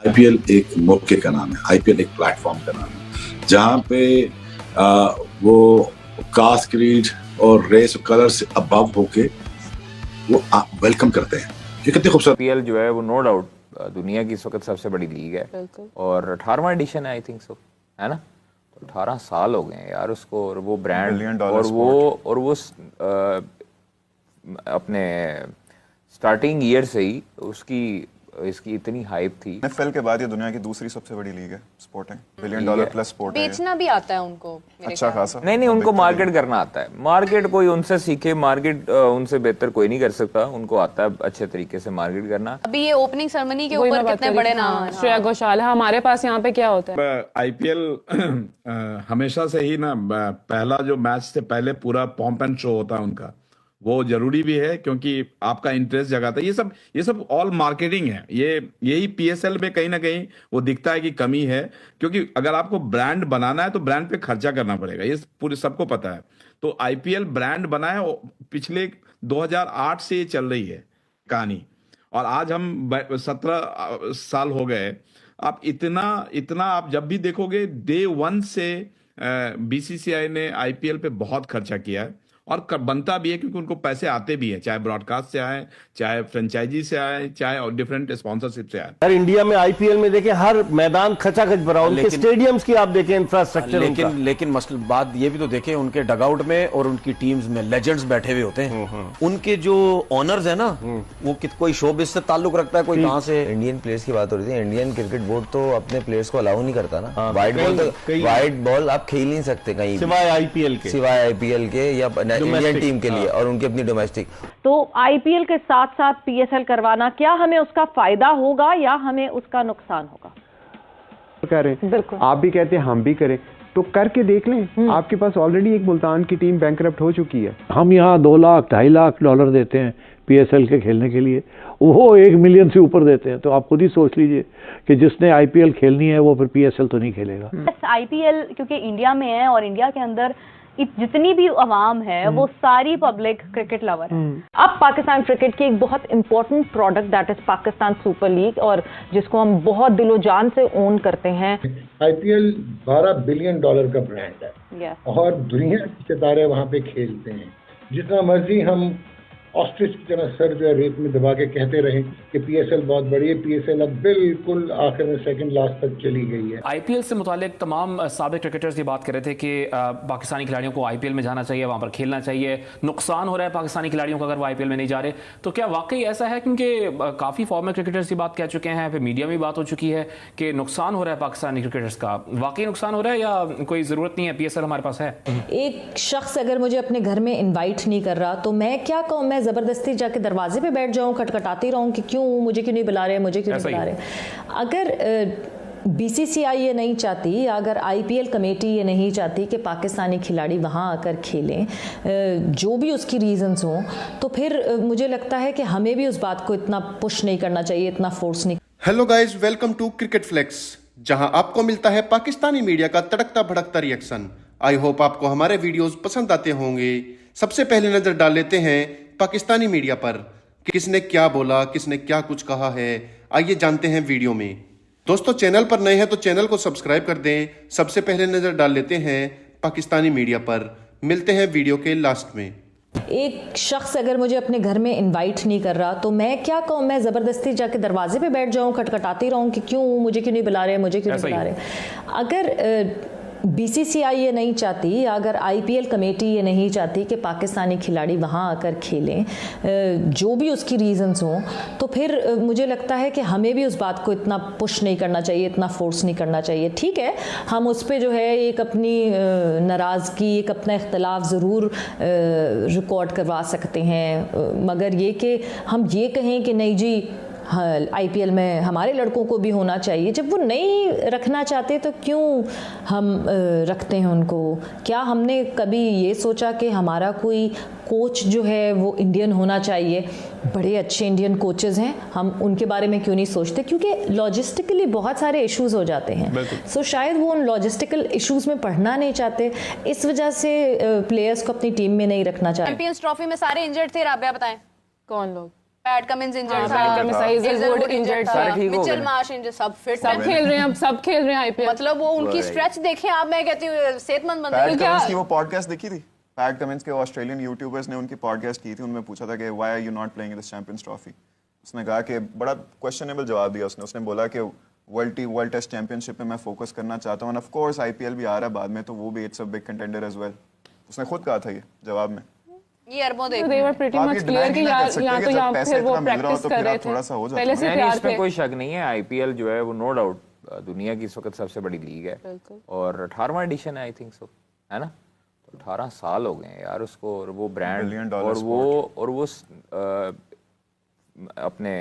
IPL एक मौके का नाम है, आईपीएल एक प्लेटफॉर्म का नाम है जहाँ पे वो कास्ट, क्रीड और रेस और कलर से अबव होके वो वेलकम करते हैं। ये कितनी खूबसूरत आईपीएल जो है वो नो डाउट दुनिया की इस वक्त सबसे बड़ी लीग है और 18वां एडिशन है आई थिंक सो, है ना। तो 18 साल हो गए हैं यार उसको, और वो ब्रांड और वो अपने स्टार्टिंग ईयर से ही इसकी इतनी हाइप थी। एनएफएल के बाद ये दुनिया की दूसरी सबसे बड़ी लीग है स्पोर्टिंग, $1 बिलियन प्लस स्पोर्ट है। बेचना भी आता है उनको अच्छा खासा। नहीं उनको मार्केट करना आता है। मार्केट कोई उनसे सीखे, मार्केट उनसे बेहतर कोई नहीं कर सकता। उनको आता है अच्छे तरीके से मार्केट करना। अभी ये ओपनिंग सेरेमनी के ऊपर कितने बड़े नाम हैं। श्रेया घोषाल है हमारे पास। यहाँ पे क्या होता है, आईपीएल हमेशा से ही ना पहला जो मैच से पहले पूरा पॉम्प एंड शो होता है उनका, वो जरूरी भी है क्योंकि आपका इंटरेस्ट जगाता है। ये सब ऑल मार्केटिंग है। यही पीएसएल में कहीं ना कहीं वो दिखता है कि कमी है, क्योंकि अगर आपको ब्रांड बनाना है तो ब्रांड पे खर्चा करना पड़ेगा, ये पूरे सबको पता है। तो आईपीएल ब्रांड बना है, पिछले 2008 से ये चल रही है कहानी, और आज हम 17 साल हो गए। आप इतना आप जब भी देखोगे डे 1 से बीसीसीआई ने आईपीएल पे बहुत खर्चा किया है, और बनता भी है क्योंकि उनको पैसे आते भी हैं, चाहे ब्रॉडकास्ट से आए, चाहे फ्रेंचाइजी से आए, चाहे और डिफरेंट स्पॉन्सरशिप से आए। यार इंडिया में आईपीएल में देखें हर मैदान खचाखच भरा, उनके स्टेडियम्स की आप देखें इंफ्रास्ट्रक्चर। लेकिन मसल बात ये भी तो देखें, उनके डगआउट में और उनकी टीम्स में लेजेंड्स बैठे हुए होते हैं। उनके जो ऑनर्स है ना, वो कोई शोबिज से ताल्लुक रखता है, कोई कहां से। इंडियन प्लेयर्स की बात हो रही थी, इंडियन क्रिकेट बोर्ड तो अपने प्लेयर्स को अलाउ नहीं करता ना। वाइट बॉल आप खेल नहीं सकते कहीं, सिवाय आईपीएल के या इंडियन टीम के लिए और उनकी अपनी डोमेस्टिक। तो आईपीएल के साथ साथ पीएसएल करवाना, क्या हमें उसका फायदा होगा या हमें उसका नुकसान होगा? कह रहे बिल्कुल, आप भी कहते हैं हम भी करें, तो करके देख लें। आपके पास ऑलरेडी एक मुल्तान की टीम बैंकरप्ट हो चुकी है। हम यहाँ 2 लाख $2.5 लाख देते हैं पीएसएल के खेलने के लिए, वो 1 मिलियन से ऊपर देते हैं। तो आप खुद ही सोच लीजिए कि जिसने आईपीएल खेलनी है वो फिर पीएसएल तो नहीं खेलेगा। आईपीएल क्योंकि इंडिया में है और इंडिया के अंदर जितनी भी अवाम है वो सारी पब्लिक क्रिकेट लवर है। अब पाकिस्तान क्रिकेट की एक बहुत important product that is Pakistan super league, और जिसको हम बहुत दिलो जान से ओन करते हैं। आईपीएल $12 बिलियन का ब्रांड है और दुनिया के सितारे वहां पे खेलते हैं। जितना मर्जी हम ऑस्ट्रिच की तरह सर जो है रेत में दबा के कहते रहे कि पीएसएल बहुत बड़ी है, पीएसएल अब बिल्कुल आखिर में सेकंड लास्ट तक चली गई है। आईपीएल से मुतालिक तमाम साबिक क्रिकेटर्स ये बात कर रहे थे कि पाकिस्तानी खिलाड़ियों को आईपीएल में जाना चाहिए, वहां पर खेलना चाहिए। नुकसान हो रहा है पाकिस्तानी खिलाड़ियों का अगर वो आईपीएल में नहीं जा रहे, तो क्या वाकई ऐसा है? क्योंकि काफी फॉर्मर क्रिकेटर्स ये बात कह चुके हैं, फिर मीडिया में बात हो चुकी है कि नुकसान हो रहा है पाकिस्तानी क्रिकेटर्स का। वाकई नुकसान हो रहा है या कोई जरूरत नहीं है, पीएसएल हमारे पास है? एक शख्स अगर मुझे अपने घर में इन्वाइट नहीं कर रहा तो मैं क्या कहूँ? मैं जबरदस्ती जाके दरवाजे पे बैठ जाऊं, खटखटाती रहूं कि क्यों मुझे क्यों नहीं बुला रहे, मुझे क्यों नहीं बुला रहे। अगर बीसीसीआई ये नहीं चाहती, या अगर आईपीएल कमेटी ये नहीं चाहती कि पाकिस्तानी खिलाड़ी वहां आकर खेलें, जो भी उसकी रीजंस हों, तो फिर मुझे लगता है कि हमें भी उस बात को इतना पुश नहीं करना चाहिए, इतना फोर्स नहीं। Hello guys, welcome to Cricket Flex, जहां आपको मिलता है पाकिस्तानी मीडिया का तड़कता भड़कता रिएक्शन। आई होप आपको हमारे वीडियोस पसंद आते होंगे। सबसे पहले नजर डाल लेते हैं पाकिस्तानी मीडिया पर, किसने क्या बोला, किसने क्या कुछ कहा है। आइए जानते हैं वीडियो में। दोस्तों, चैनल पर नए हैं तो चैनल को सब्सक्राइब कर दें। सबसे पहले नजर डाल लेते हैं पाकिस्तानी मीडिया पर। मिलते हैं वीडियो के लास्ट में। एक शख्स अगर मुझे अपने घर में इनवाइट नहीं कर रहा तो मैं क्या कहूँ? मैं जबरदस्ती जाके दरवाजे पे बैठ जाऊं, खटखटाती रहूं कि क्यों मुझे क्यों नहीं बुला रहे, मुझे क्यों नहीं बुला रहे। अगर बीसीसीआई ये नहीं चाहती, या अगर आईपीएल कमेटी ये नहीं चाहती कि पाकिस्तानी खिलाड़ी वहां आकर खेलें, जो भी उसकी रीजंस हों, तो फिर मुझे लगता है कि हमें भी उस बात को इतना पुश नहीं करना चाहिए, इतना फोर्स नहीं करना चाहिए। ठीक है, हम उस पर जो है एक अपनी नाराज़गी, एक अपना इख्तलाफ ज़रूर रिकॉर्ड करवा सकते हैं, मगर ये कि हम ये कहें कि नहीं जी आईपीएल में हमारे लड़कों को भी होना चाहिए, जब वो नहीं रखना चाहते तो क्यों हम रखते हैं उनको? क्या हमने कभी ये सोचा कि हमारा कोई कोच जो है वो इंडियन होना चाहिए? बड़े अच्छे इंडियन कोचेज़ हैं, हम उनके बारे में क्यों नहीं सोचते? क्योंकि लॉजिस्टिकली बहुत सारे इश्यूज़ हो जाते हैं। सो शायद वो उन लॉजिस्टिकल इश्यूज़ में पढ़ना नहीं चाहते, इस वजह से प्लेयर्स को अपनी टीम में नहीं रखना चाहते। चैंपियंस ट्रॉफी में सारे इंजर्ड थे, राबिया बताएं कौन लोग? पैट कमिंस इंजर्ड था, पैट कमिंस हेजलवुड इंजर्ड था, मिचेल मार्श इंजर्ड, सब फिट सब खेल रहे हैं, अब सब खेल रहे हैं आईपीएल। मतलब वो उनकी स्ट्रेच देखें आप, मैं कहती हूँ सेहतमंद बंदे। पैट कमिंस की वो पॉडकास्ट देखी थी? पैट कमिंस के ऑस्ट्रेलियन यूट्यूबर्स ने उनकी पॉडकास्ट की थी, उनमें पूछा था कि why are you not playing this Champions Trophy. उसने कहा कि बड़ा क्वेश्चनेबल जवाब दिया उसने बोला कि वर्ल्ड टेस्ट चैंपियनशिप में मैं फोकस करना चाहता हूँ, ऑफ कोर्स आईपीएल भी आ रहा है बाद में, तो वो भी it's a big contender as well. उसने खुद कहा था ये जवाब में। ये अरबों देखो, they were pretty much clear कि यहाँ तो यहाँ फिर वो प्रैक्टिस कर रहे थे, पहले से तैयार थे। इसमें कोई शक नहीं है, आईपीएल जो है वो नो डाउट दुनिया की इस वक्त सबसे बड़ी लीग है और 18वां एडिशन है आई थिंक सो, है ना? तो 18 साल हो गए यार उसको, और वो ब्रांड और वो अपने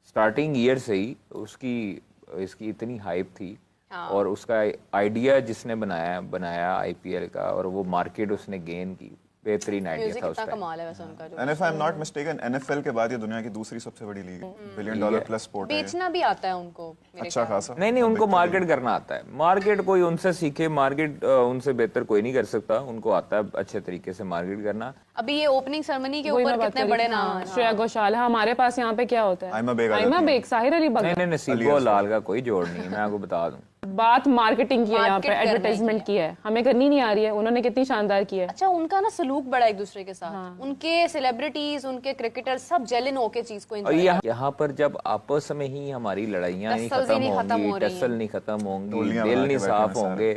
स्टार्टिंग ईयर से ही इसकी इतनी हाइप थी और उसका आइडिया जिसने बनाया आईपीएल का, और वो मार्केट उसने गेन की, बेहतरीन आइडिया था उसका। कमाल है वैसे उनका जो। And if I'm not mistaken, NFL के बाद ये दुनिया की दूसरी सबसे बड़ी लीग है, $1 बिलियन प्लस स्पोर्ट है। बेचना भी आता है उनको अच्छा खासा। नहीं उनको मार्केट करना आता है, मार्केट कोई उनसे सीखे, मार्केट उनसे बेहतर कोई नहीं कर सकता, उनको आता है अच्छे तरीके से मार्केट करना। अभी ये ओपनिंग सेरेमनी के ऊपर कितने बड़े नाम हैं। श्रेया घोषाल, हमारे पास यहाँ पे क्या होता है, आइमा बेग, साहिर अली बग्गा। नहीं नसीबो लाल का कोई जोड़ नहीं है, मैं आपको बता दूं। बात मार्केटिंग की है, यहाँ पे एडवर्टाइजमेंट की है, हमें करनी नहीं आ रही है, उन्होंने कितनी शानदार की है। अच्छा उनका ना सलूक बड़ा एक दूसरे के साथ, उनके सेलिब्रिटीज, उनके क्रिकेटर सब जेलिन होके चीज को एंजॉय। यहाँ पर जब आपस में ही हमारी लड़ाइयाँ नहीं खत्म होंगी, टसल नहीं खत्म होंगी, दिल नहीं साफ होंगे,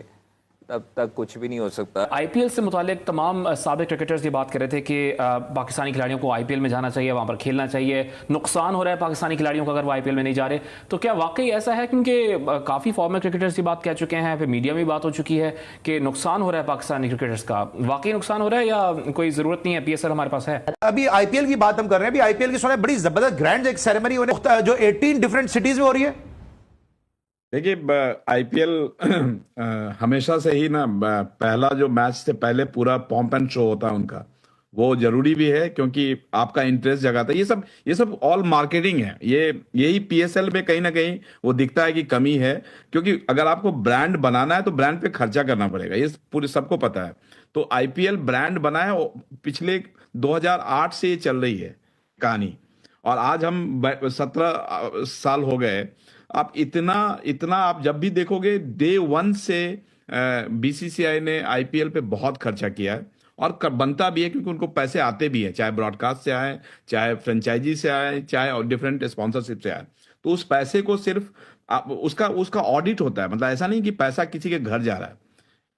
तब तक कुछ भी नहीं हो सकता। आईपीएल से मुतालिक तमाम साबिक क्रिकेटर्स ये बात कर रहे थे कि पाकिस्तानी खिलाड़ियों को आईपीएल में जाना चाहिए, वहाँ पर खेलना चाहिए, नुकसान हो रहा है पाकिस्तानी खिलाड़ियों का अगर वो आईपीएल में नहीं जा रहे। तो क्या वाकई ऐसा है? क्योंकि काफ़ी फॉर्मर क्रिकेटर्स ये बात कह चुके हैं, फिर मीडिया में बात हो चुकी है कि नुकसान हो रहा है पाकिस्तानी क्रिकेटर्स का। वाकई नुकसान हो रहा है या कोई ज़रूरत नहीं है, पीएसएल हमारे पास है? अभी आईपीएल की बात हम कर रहे हैं, अभी आईपीएल की सुना बड़ी जबरदस्त ग्रैंड एक सेरेमनी होने जो 18 डिफरेंट सिटीज में हो रही है। देखिए आईपीएल हमेशा से ही ना पहला जो मैच से पहले पूरा पॉम्प एंड शो होता है उनका, वो जरूरी भी है क्योंकि आपका इंटरेस्ट जगाता है। ये सब ऑल मार्केटिंग है। यही पीएसएल में कहीं ना कहीं वो दिखता है कि कमी है, क्योंकि अगर आपको ब्रांड बनाना है तो ब्रांड पे खर्चा करना पड़ेगा, ये पूरे सबको पता है। तो आईपीएल ब्रांड बना है, पिछले 2008 से ये चल रही है कहानी, और आज हम 17 साल हो गए। आप इतना आप जब भी देखोगे डे 1 से बीसीसीआई ने आईपीएल पे बहुत खर्चा किया है, और बनता भी है क्योंकि उनको पैसे आते भी हैं, चाहे ब्रॉडकास्ट से आए, चाहे फ्रेंचाइजी से आए, चाहे डिफरेंट स्पॉन्सरशिप से आए। तो उस पैसे को सिर्फ उसका ऑडिट होता है, मतलब ऐसा नहीं कि पैसा किसी के घर जा रहा है।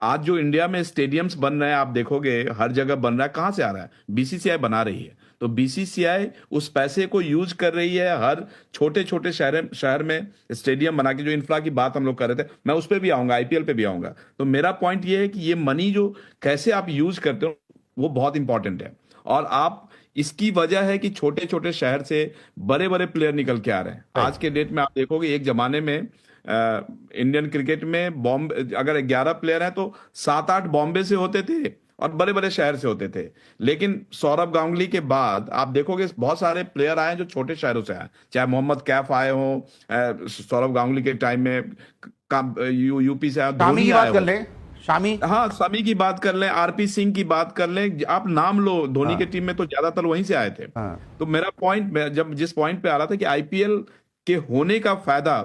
आज जो इंडिया में स्टेडियम्स बन रहे हैं, आप देखोगे हर जगह बन रहा है, कहाँ से आ रहा है? बीसीसीआई बना रही है। तो बीसीसीआई उस पैसे को यूज कर रही है हर छोटे छोटे शहर में स्टेडियम बना के। जो इंफ्रा की बात हम लोग कर रहे थे, मैं उस पर भी आऊंगा, आईपीएल पे भी आऊंगा। तो मेरा पॉइंट ये है कि ये मनी जो कैसे आप यूज करते हो वो बहुत इंपॉर्टेंट है, और आप इसकी वजह है कि छोटे छोटे शहर से बड़े बड़े प्लेयर निकल के आ रहे हैं। आज के डेट में आप देखोगे, एक जमाने में इंडियन क्रिकेट में बॉम्बे अगर 11 प्लेयर हैं तो 7-8 बॉम्बे से होते थे और बड़े बड़े शहर से होते थे। लेकिन सौरभ गांगुली के बाद आप देखोगे बहुत सारे प्लेयर आए जो छोटे शहरों से आए, चाहे मोहम्मद कैफ आए हो सौरभ गांगुली के टाइम में, यूपी से आए, शामी की बात कर ले, शामी की बात कर लें, आरपी सिंह की बात कर लें, आप नाम लो, धोनी के टीम में तो ज्यादातर वहीं से आए थे। तो मेरा पॉइंट, जिस पॉइंट पे आ रहा था कि आईपीएल के होने का फायदा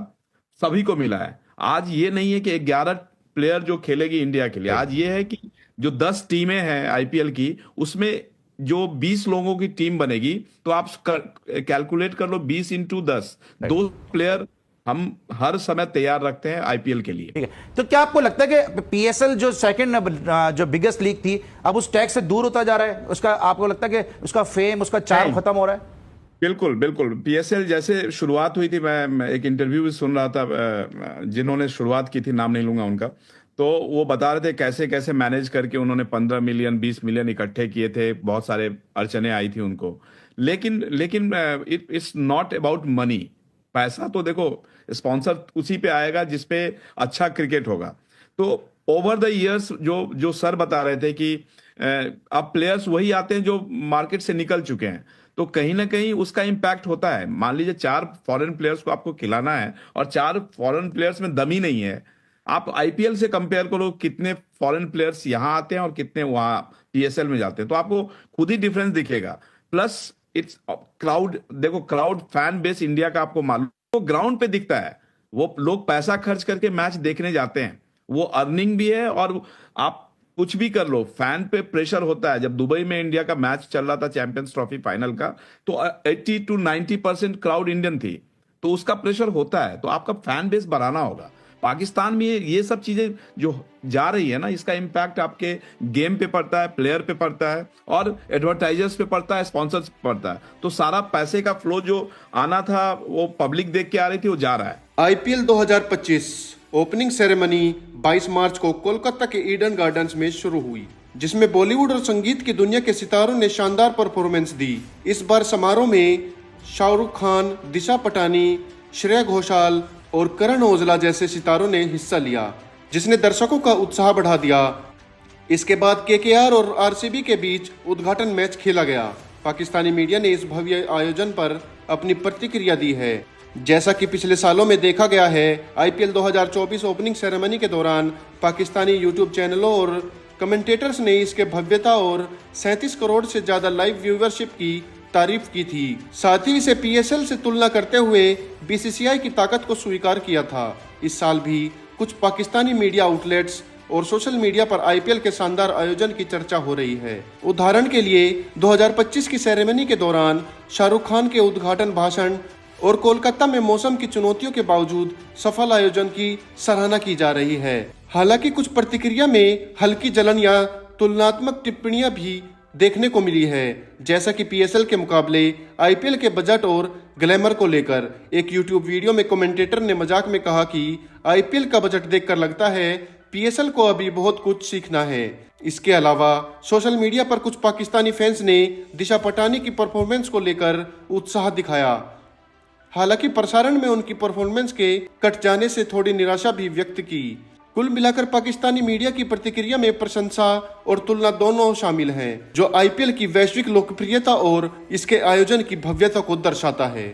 सभी को मिला है। आज ये नहीं है कि 11 प्लेयर जो खेलेगी इंडिया के लिए, आज ये है कि जो 10 टीमें हैं आईपीएल की, उसमें जो 20 लोगों की टीम बनेगी, तो आप कैलकुलेट कर लो 20 × 10, 2 प्लेयर हम हर समय तैयार रखते हैं आईपीएल के लिए। ठीक है, तो क्या आपको लगता है कि पीएसएल जो सेकंड जो बिगेस्ट लीग थी, अब उस टैग से दूर होता जा रहा है? उसका आपको लगता है कि उसका फेम, उसका चार्म खत्म हो रहा है? बिल्कुल बिल्कुल। पीएसएल जैसे शुरुआत हुई थी, मैं एक इंटरव्यू भी सुन रहा था, जिन्होंने शुरुआत की थी, नाम नहीं लूंगा उनका, तो वो बता रहे थे कैसे कैसे मैनेज करके उन्होंने 15 मिलियन 20 मिलियन इकट्ठे किए थे, बहुत सारे अड़चने आई थी उनको। लेकिन इट्स नॉट अबाउट मनी। पैसा तो देखो स्पॉन्सर उसी पे आएगा जिसपे अच्छा क्रिकेट होगा। तो ओवर द इयर्स जो सर बता रहे थे कि अब प्लेयर्स वही आते हैं जो मार्केट से निकल चुके हैं, तो कहीं ना कहीं उसका इंपैक्ट होता है। मान लीजिए 4 फॉरेन प्लेयर्स को आपको खिलाना है और 4 फॉरेन प्लेयर्स में दम ही नहीं है। आप आईपीएल से कंपेयर करो, कितने फॉरेन प्लेयर्स यहां आते हैं और कितने वहां पीएसएल में जाते हैं, तो आपको खुद ही डिफरेंस दिखेगा। प्लस इट्स क्राउड, देखो क्राउड फैन बेस इंडिया का आपको मालूम, वो ग्राउंड पे दिखता है, वो लोग पैसा खर्च करके मैच देखने जाते हैं, वो अर्निंग भी है। और आप कुछ भी कर लो, फैन पे प्रेशर होता है। जब दुबई में इंडिया का मैच चल रहा था चैंपियंस ट्रॉफी फाइनल का, तो 80 to 90% क्राउड इंडियन थी, तो उसका प्रेशर होता है। तो आपका फैन बेस बढ़ाना होगा। पाकिस्तान में ये सब चीजें जो जा रही है ना, इसका इम्पैक्ट आपके गेम पे पड़ता है, प्लेयर पे पड़ता है, और एडवर्टाइजर्स पे पड़ता है, स्पॉन्सर्स पे पड़ता है। तो सारा पैसे का फ्लो जो आना था, वो पब्लिक देख के आ रही थी, वो जा रहा है। आईपीएल 2025 ओपनिंग सेरेमनी 22 मार्च को कोलकाता के ईडन गार्डन्स में शुरू हुई, जिसमें बॉलीवुड और संगीत की दुनिया के सितारों ने शानदार परफॉर्मेंस दी। इस बार समारोह में शाहरुख खान, दिशा पटानी, श्रेया घोषाल और करण औजला जैसे सितारों ने हिस्सा लिया, जिसने दर्शकों का उत्साह बढ़ा दिया। इसके बाद केकेआर और आरसीबी के बीच उद्घाटन मैच खेला गया। पाकिस्तानी मीडिया ने इस भव्य आयोजन पर अपनी प्रतिक्रिया दी है। जैसा कि पिछले सालों में देखा गया है, आईपीएल 2024 ओपनिंग सेरेमनी के दौरान पाकिस्तानी यूट्यूब चैनलों और कमेंटेटर्स ने इसके भव्यता और 37 करोड़ से ज्यादा लाइव व्यूवरशिप की तारीफ की थी। साथ ही इसे पीएसएल से तुलना करते हुए बीसीसीआई की ताकत को स्वीकार किया था। इस साल भी कुछ पाकिस्तानी मीडिया आउटलेट्स और सोशल मीडिया पर आईपीएल के शानदार आयोजन की चर्चा हो रही है। उदाहरण के लिए 2025 की सेरेमनी के दौरान शाहरुख खान के उद्घाटन भाषण और कोलकाता में मौसम की चुनौतियों के बावजूद सफल आयोजन की सराहना की जा रही है। हालांकि कुछ प्रतिक्रिया में हल्की जलन या तुलनात्मक टिप्पणियां भी देखने को मिली है, जैसा कि पीएसएल के मुकाबले आईपीएल के बजट और ग्लैमर को लेकर। एक यूट्यूब वीडियो में कमेंटेटर ने मजाक में कहा कि आईपीएल का बजट देखकर लगता है पीएसएल को अभी बहुत कुछ सीखना है। इसके अलावा सोशल मीडिया पर कुछ पाकिस्तानी फैंस ने दिशा पटानी की परफॉर्मेंस को लेकर उत्साह दिखाया। हालांकि प्रसारण में उनकी परफॉर्मेंस के कट जाने से थोड़ी निराशा भी व्यक्त की। कुल मिलाकर पाकिस्तानी मीडिया की प्रतिक्रिया में प्रशंसा और तुलना दोनों शामिल हैं, जो आईपीएल की वैश्विक लोकप्रियता और इसके आयोजन की भव्यता को दर्शाता है।